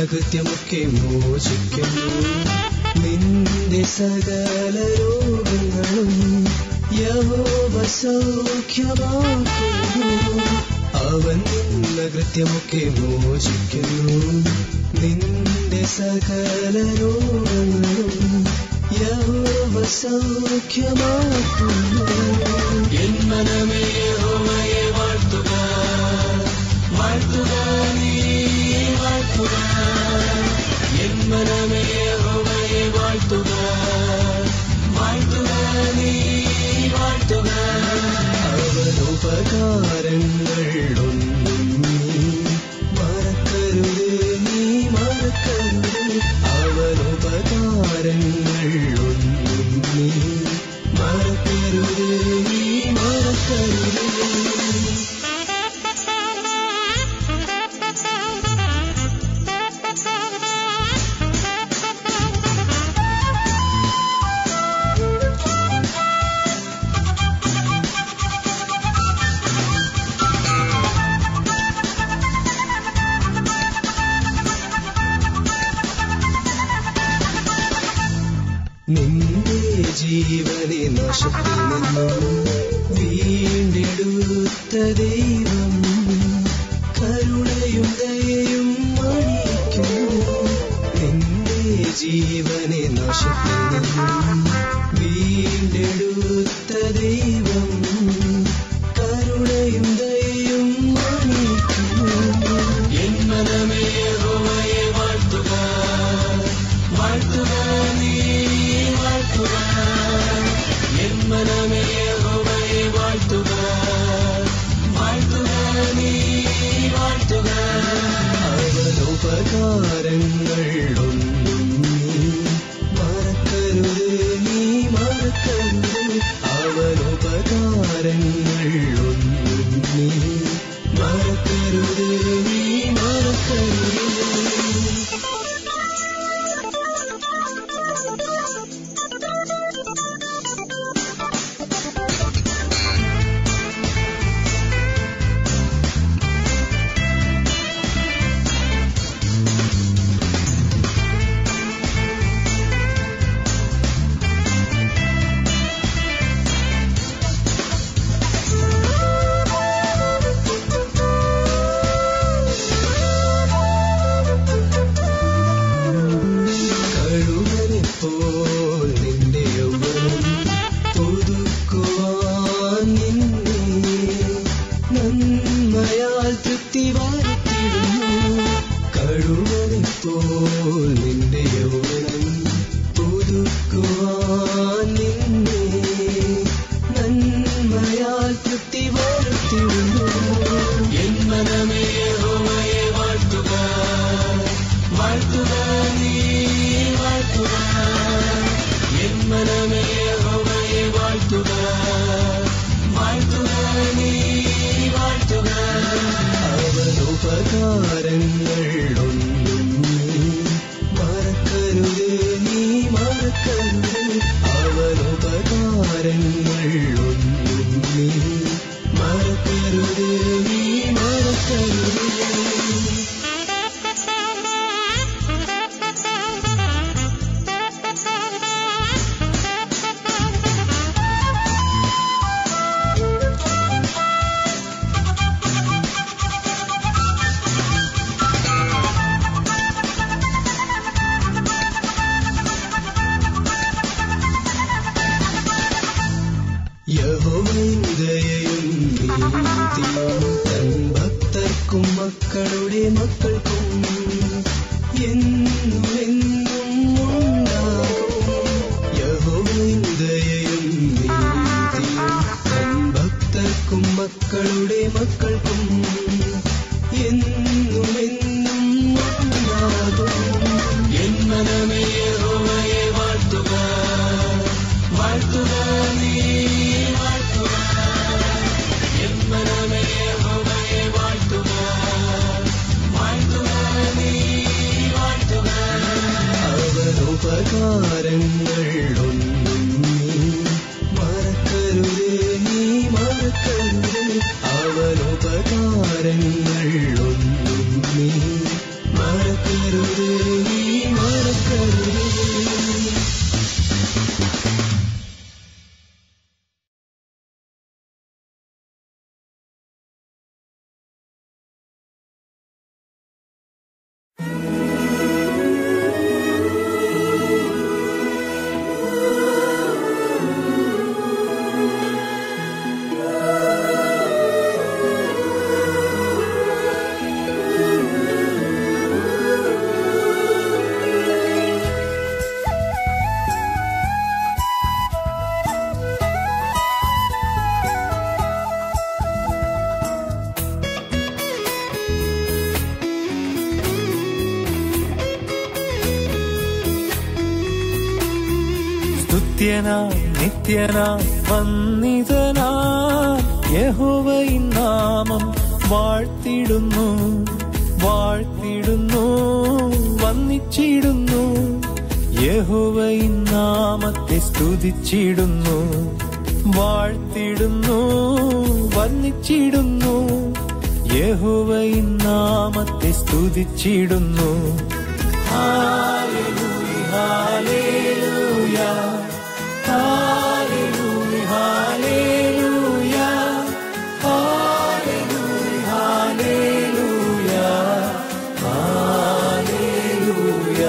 കൃത്യമൊക്കെ മോചിക്കുന്നു. നിന്റെ സകല രോഗങ്ങളും യഹോവ സൗഖ്യമാക്കുന്നു. അവൻ നിന്ന കൃത്യമൊക്കെ മോചിക്കുന്നു. നിന്റെ സകല രോഗങ്ങളും യഹോവ സൗഖ്യമാക്കുന്നു. എൻ മനമേ യഹോവയെ വാഴ്ത്തുക, വാഴ്ത്തുക നീ വാഴ്ത്തുക. എൻ മനമേ യഹോവയെ വാഴ്ത്തുക, വാഴ്ത്തുക നീ വാഴ്ത്തുക. അവൻ ഉപകാരങ്ങളൊന്നും നീ മറക്കരുത്, നീ മറക്കരുത്. അവൻ ഉപകാരങ്ങളൊന്നും നീ മറക്കരുത്, നീ മറക്കരുത്. നിന്റെ ജീവനെ നാശത്തിൽ നിന്നും വീണ്ടെടുത്ത ദൈവം കരുണയും ദയയും അണിയിക്കുന്നു. നിന്റെ ജീവനെ നാശത്തിൽ നിന്നും വീണ്ടെടുത്ത ദൈവം കരുണയും ദയയും അണിയിക്കുന്നു. എൻ മനമേ യഹോവയെ വാഴ്ത്തുക, വാഴ്ത്തുക നീ വാഴ്ത്തുക. എൻ മനമേ യഹോവയെ വാഴ്ത്തുക, വാഴ്ത്തുക നീ വാഴ്ത്തുക. അവൻ ഉപകാരങ്ങളൊന്നും നീ മറക്കരുത്, നീ മറക്കരുത്. അവൻ ഉപകാരങ്ങളൊന്നും നീ മറക്കരുത്, നീ മറക്കരുത്. ചുറ്റി വാഴ്ത്തിടുന്നു. കഴുകനെപ്പോൽ നിന്റെ യൗവനം പുതുക്കുവാൻ നിന്നെ നന്മയാൽ ചുറ്റി വാഴ്ത്തിടുന്നു. എൻ മനമേ യഹോവയെ വാഴ്ത്തുക, വാഴ്ത്തുക നീ വാഴ്ത്തുക. എൻ മനമേ യഹോവയെ വാഴ്ത്തുക, വാഴ്ത്തുക നീ വാഴ്ത്തുക. അവനുപകാരങ്ങൾ ഒന്നും നീ മറക്കരുതേ, നീ മറക്കരുതേ. അവനുപകാരങ്ങൾ ഒന്നും നീ മറക്കരുതേ, നീ മറക്കരുതേ. യഹോവയും നീതിയും തൻ ഭക്തർക്കും മക്കളുടെ മക്കൾക്കും എന്നും എന്നും ഉണ്ടാകും. യഹോവയും നീതിയും തൻ ഭക്തർക്കും മക്കളുടെ മക്കൾക്കും എന്നും എന്നും ഉണ്ടാകും. എൻ മനമേ യഹോവയെ വാഴ്ത്തുക, വാഴ്ത്തുക നീ വാഴ്ത്തുക. എൻ മനമേ യഹോവയെ വാഴ്ത്തുക, വാഴ്ത്തുക നീ വാഴ്ത്തുക. അവനുപകാരങ്ങൾ ഒന്നും നീ മറക്കരുതേ, നീ മറക്കരുതേ. അവനുപകാരങ്ങൾ ഒന്നും നീ മറക്കരുതേ, നീ മറക്കരുതേ. നിത്യനാം വന്നിതനാം യഹോവയിൻ നാമം വാഴ്ത്തിടുന്നു, വാഴ്ത്തിടുന്നു, വന്നിച്ചിടുന്നു. യഹോവയിൻ നാമത്തെ സ്തുതിച്ചിടുന്നു, വാഴ്ത്തിടുന്നു, വന്നിച്ചിടുന്നു. യഹോവയിൻ നാമത്തെ സ്തുതിച്ചിടുന്നു. ഹല്ലേലൂയ, ഹല്ലേലൂയ, ഹല്ലേലൂയ, ഹല്ലേലൂയ, ഹല്ലേലൂയ, ഹല്ലേലൂയ,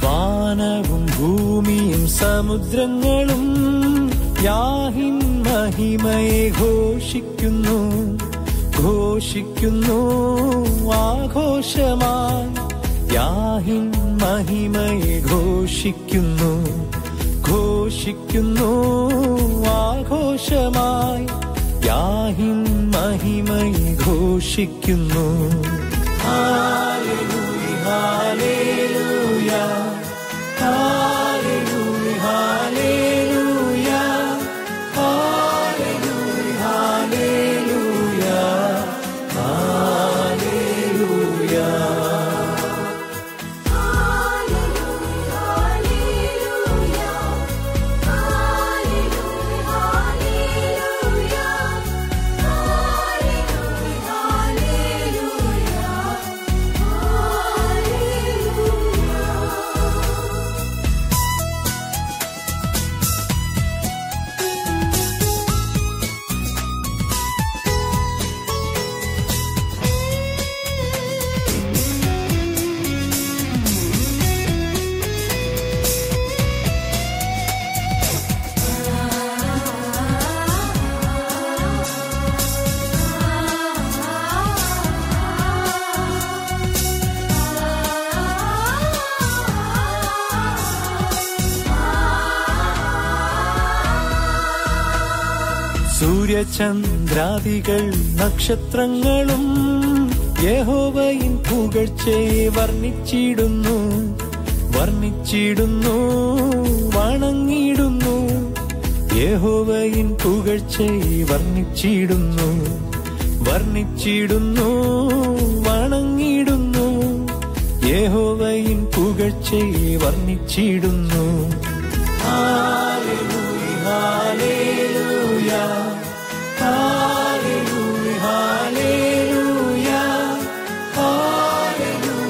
വാനവും ഭൂമിയും സമുദ്രങ്ങളും യാഹിൻ മഹിമയെ ഘോഷിക്കുന്നു, ഘോഷിക്കുന്നു ആഘോഷമായി. യാഹിൻ മഹിമയെ ഘോഷിക്കുന്നു, ഘോഷിക്കുന്നു ആഘോഷമായി. യാഹിൻ മഹിമയെ ഘോഷിക്കുന്നു. ഹല്ലേലൂയ, ഹല്ലേലൂയ, ഹല്ലേലൂയ. സൂര്യചന്ദ്രാദികൾ നക്ഷത്രങ്ങളും യഹോവയിൻ പുകഴ്ചയെ വർണ്ണിച്ചിടുന്നു വർണ്ണിച്ചിടുന്നു വണങ്ങിടുന്നു. യഹോവയിൻ പുകഴ്ചയെ വർണ്ണിച്ചിടുന്നു വർണ്ണിച്ചിടുന്നു വണങ്ങിടുന്നു. യഹോവയിൻ പുകഴ്ചയെ വർണ്ണിച്ചിടുന്നു. ഹല്ലേലൂയ ഹല്ലേലൂയ ഹല്ലേലൂയ ഹല്ലേലൂയ ഹല്ലേലൂയ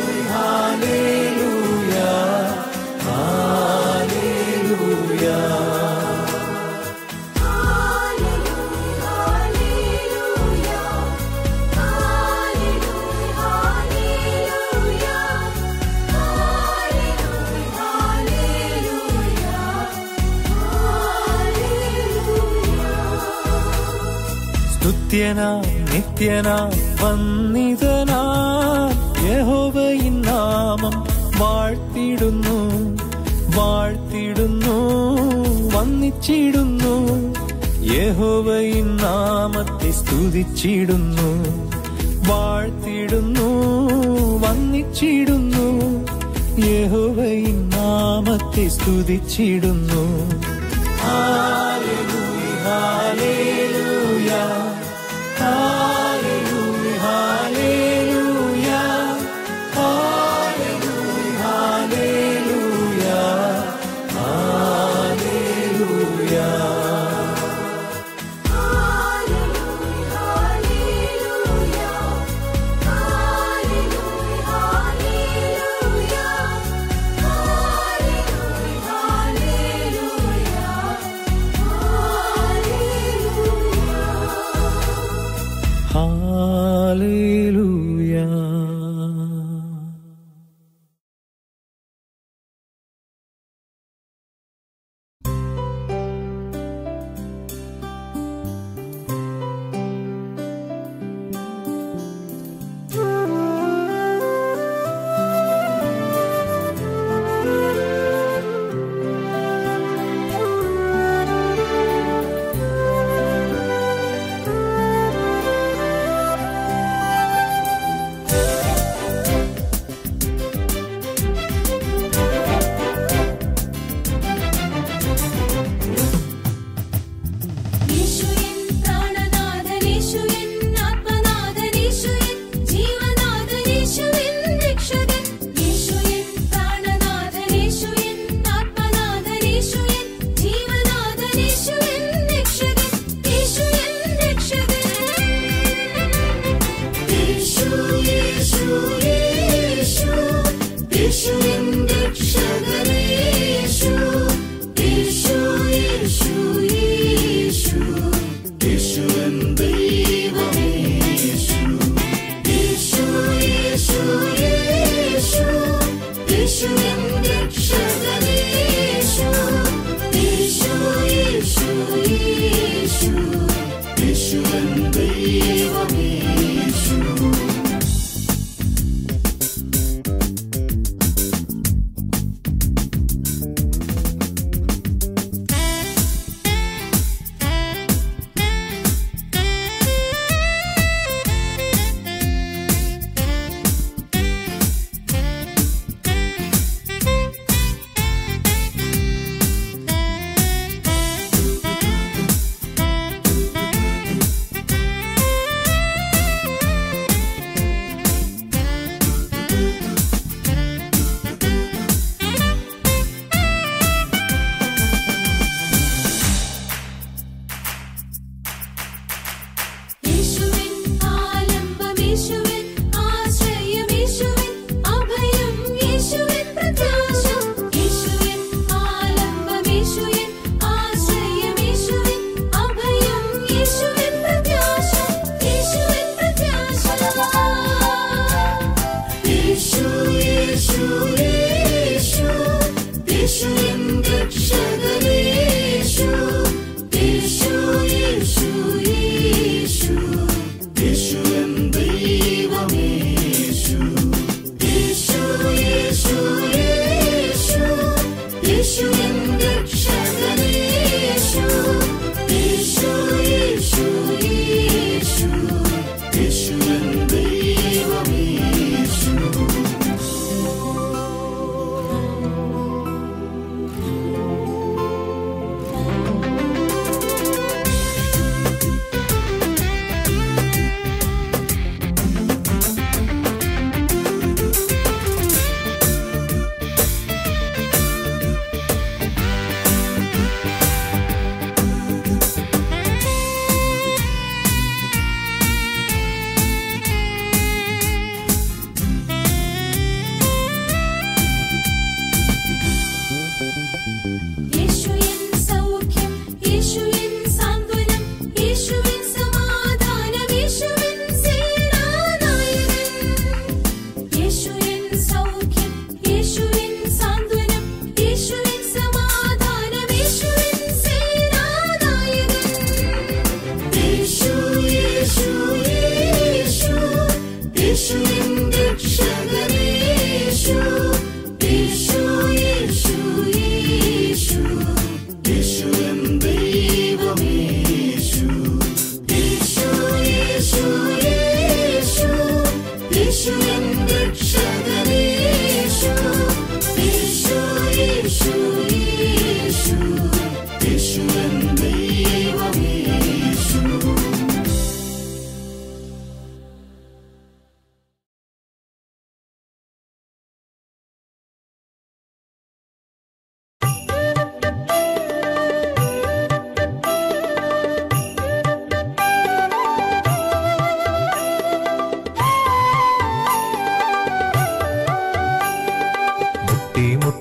ഹല്ലേലൂയ ഹല്ലേലൂയ. സ്തുത്യനാം നിത്യനാം വന്ദിതനാം യഹോവയിൻ നാമം വാഴ്ത്തിടുന്നു വാഴ്ത്തിടുന്നു വന്ദിച്ചിടുന്നു. യഹോവയിൻ നാമത്തെ സ്തുതിച്ചിടുന്നു വാഴ്ത്തിടുന്നു വന്ദിച്ചിടുന്നു. യഹോവയിൻ നാമത്തെ സ്തുതിച്ചിടുന്നു. ഹല്ലേലൂയ ഹല്ലേലൂയ ഹല്ലേലൂയ ഹല്ലേലൂയ ഹല്ലേലൂയ ഹല്ലേലൂയ ഹല്ലേലൂയ.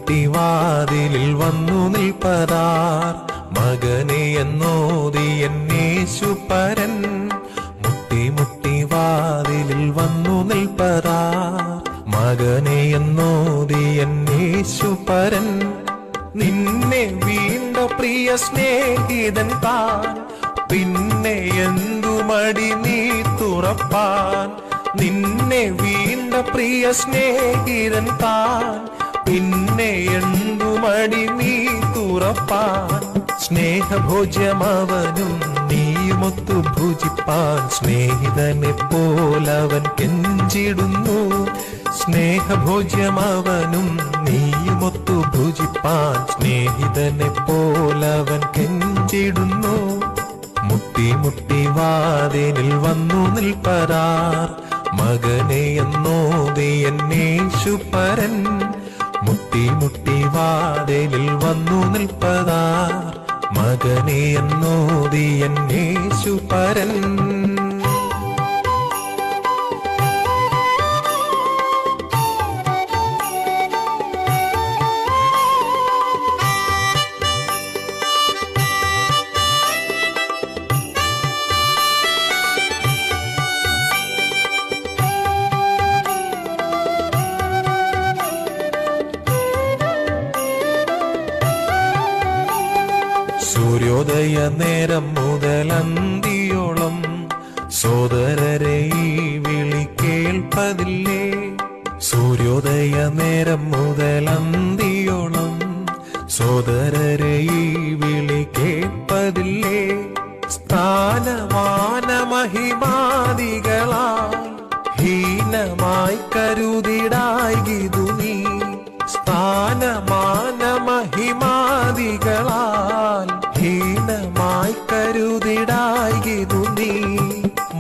മുട്ടി വാതിലിൽ വന്നു നിൽപ്പതാർ മകനെ എന്നോതി എന്നേശു പരൻ മുട്ടി മുട്ടി വാതിലിൽ വന്നു നിൽപ്പതാർ മകനെ എന്നോതി എന്നേശു പരൻ നിന്നെ വീണ്ട പ്രിയ സ്നേഹിതൻ താൻ പിന്നെ എന്തു മടി നീ തുറപ്പാൻ നിന്നെ വീണ്ട പ്രിയ സ്നേഹിതൻ താൻ പിന്നെ എന്തു മടി നീ തുറപ്പാൻ സ്നേഹഭോജ്യമവനും നീയുമൊത്തു ഭുജിപ്പാൻ സ്നേഹിതനെ പോലവൻ കെഞ്ചിടുന്നു സ്നേഹഭോജ്യമവനും നീയുമൊത്തു ഭുജിപ്പാൻ സ്നേഹിതനെ പോലവൻ കെഞ്ചിടുന്നു മുട്ടി മുട്ടി വാതിലിൽ വന്നു നിൽപ്പതാർ മകനെ എന്നോതി എന്നേശു പരൻ മുട്ടി മുട്ടി വാതിലിൽ വന്നു നിൽപ്പതാർ മകനെ എന്നോതി എന്നേശു പരൻ സൂര്യോദയ നേരം മുതലന്തിയോളം സോദരരെ ഈ വിളി കേൾപ്പതില്ലേ സൂര്യോദയ നേരം മുതലന്തിയോളം സോദരരെ ഈ വിളി കേൾപ്പതില്ലേ സ്ഥാനമാന മഹിമാദികളാൽ ഹീനമായി കരുതിടായിതു നീ സ്ഥാനമാന മഹിമാദികളാൽ ഹീനമായി കരുതിടായിതു നീ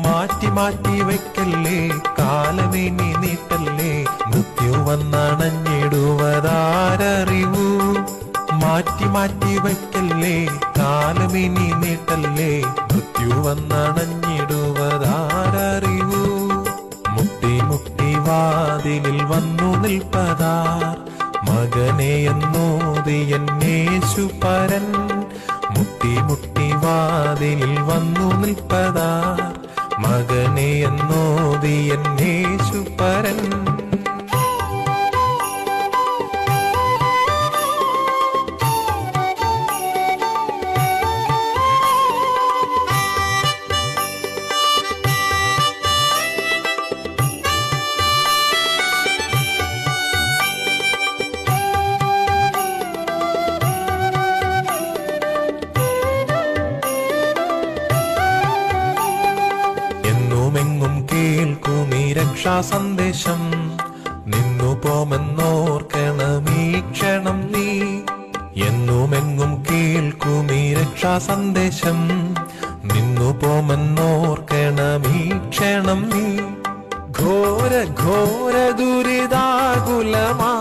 മാറ്റി മാറ്റി വയ്ക്കല്ലേ കാലമിനി നീട്ടല്ലേ മൃത്യു വന്നണഞ്ഞിടുവതാരറിവൂ മാറ്റി മാറ്റി വയ്ക്കല്ലേ കാലമിനി നീട്ടല്ലേ മൃത്യു വന്നണഞ്ഞിടുവതാരറിവൂ മുട്ടി മുട്ടി വാതിലിൽ വന്നു നിൽപ്പതാർ മകനെ എന്നോതി എന്നേശു പരൻ മുട്ടി മുട്ടി വാതിലിൽ വന്നു നിൽപ്പതാർ മകനെ എന്നോതി എന്നേശു പരൻ സന്ദേശം നിന്നു പോമെന്നോർക്കണമീ ക്ഷണം നീ എന്നുമെങ്ങും കേൾക്കുമീ രക്ഷാ സന്ദേശം നിന്നു പോമെന്നോർക്കണമീ ക്ഷണം നീ ഘോര ഘോര ദുരിതാകുലമാ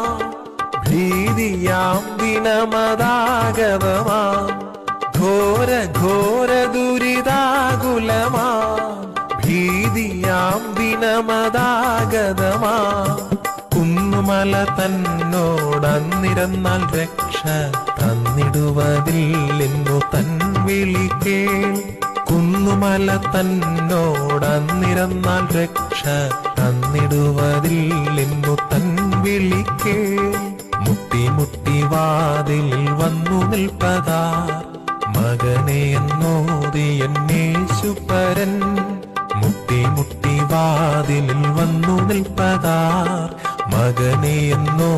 ഭീതിയാം ദിനമതാഗതമാ ഘോര ഘോര ദുരിതാകുലമാ ഭീതിയാം ദിനമതാഗതമാ കുന്നുമല തന്നോടന്നിരുന്നാൽ രക്ഷ തന്നിടുവതില്ലെന്നു തൻ വിളി കേൾ കുന്നുമല തന്നോടന്നിരുന്നാൽ രക്ഷ തന്നിടുവതില്ലെന്നു തൻ വിളി കേൾ മുട്ടി മുട്ടി വാതിലിൽ വന്നു നിൽപ്പതാർ മകനെ എന്നോതി എന്നേശു പരൻ മുട്ടി മുട്ടി വാതിലിൽ വന്നു നിൽപ്പതാർ മകനെ എന്നോ